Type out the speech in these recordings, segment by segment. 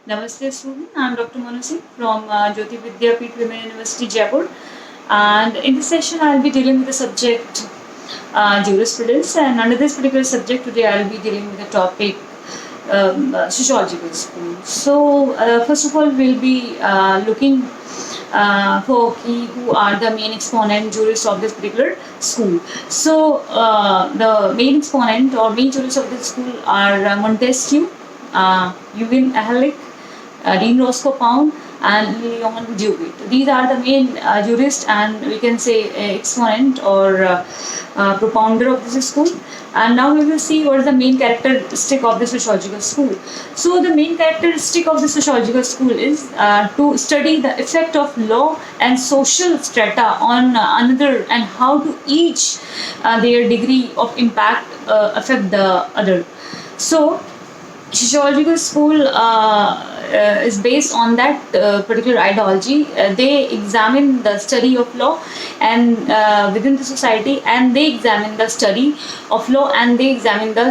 Namaste student, I am Dr. Manu Singh from Jyoti Vidyapeeth Women University Jaipur, and in this session I will be dealing with the subject jurisprudence, and under this particular subject today I will be dealing with the topic sociological school. So first of all we will be looking for who are the main exponent jurists of this particular school. So the main exponent or main jurists of this school are Montesquieu, Eugen Ahlich, Dean Roscoe Pound, and Leon Dewey. These are the main jurists and we can say exponent or propounder of this school. And now we will see what is the main characteristic of the sociological school. So the main characteristic of the sociological school is to study the effect of law and social strata on another and how to each their degree of impact affect the other. So sociological school is based on that particular ideology. They examine the study of law and within the society, and they examine the study of law and they examine the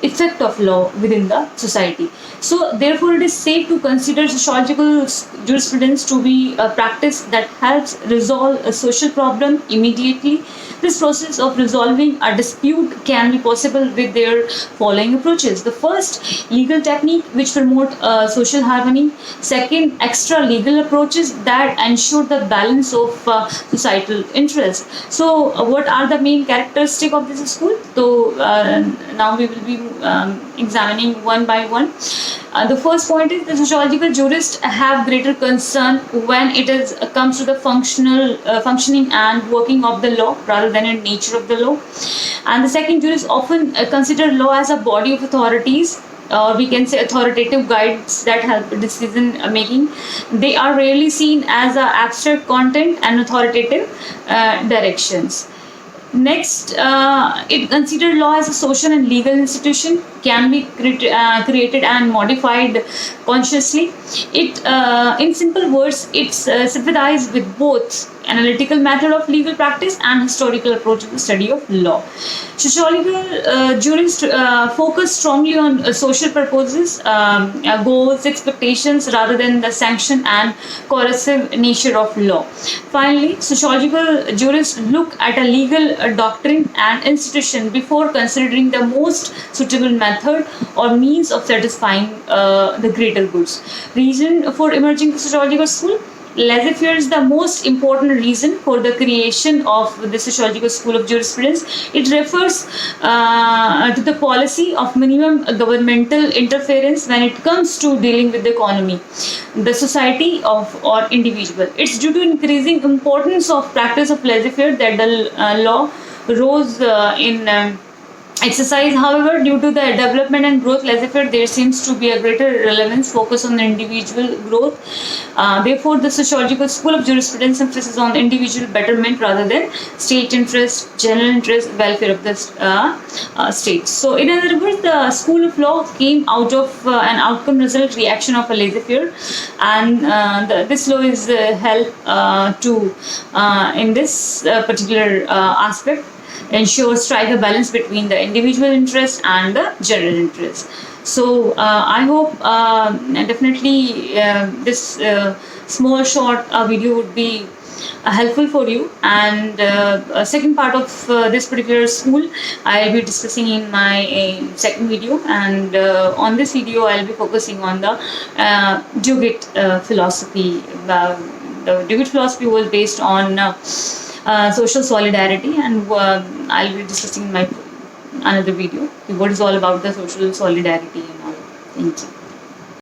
effect of law within the society. So therefore it is safe to consider sociological jurisprudence to be a practice that helps resolve a social problem immediately. This process of resolving a dispute can be possible with their following approaches. The first, legal technique which promote social harmony. Second, extra legal approaches that ensure the balance of societal interests. So what are the main characteristics of this school? So now we will be examining one by one. The first point is the sociological jurists have greater concern when it comes to the functioning and working of the law rather than in nature of the law. And the second, jurists often consider law as a body of authorities, or we can say authoritative guides that help decision making. They are rarely seen as abstract content and authoritative directions. Next, it considered law as a social and legal institution, can be created and modified consciously. It, in simple words, it sympathizes with both analytical method of legal practice and historical approach to the study of law. Sociological jurists focus strongly on social purposes, goals, expectations rather than the sanction and coercive nature of law. Finally, sociological jurists look at a legal doctrine and institution before considering the most suitable method or means of satisfying the greater goods. Reason for emerging the sociological school: laissez-faire is the most important reason for the creation of the sociological school of jurisprudence. It refers to the policy of minimum governmental interference when it comes to dealing with the economy, the society of or individual. It's due to increasing importance of practice of laissez-faire that the law rose in exercise. However, due to the development and growth laissez-faire, there seems to be a greater relevance focus on the individual growth. Therefore, the sociological school of jurisprudence emphasizes on individual betterment rather than state interest, general interest, welfare of the state. So, in other words, the school of law came out of an outcome result reaction of a laissez-faire, and this law is held to in this particular aspect ensure strike a balance between the individual interest and the general interest. So I hope definitely this small short video would be helpful for you. And second part of this particular school I'll be discussing in my second video, and on this video I'll be focusing on the Dugit philosophy. The Dugit philosophy was based on social solidarity, and I'll be discussing in my another video what is all about the social solidarity and all. Thank you.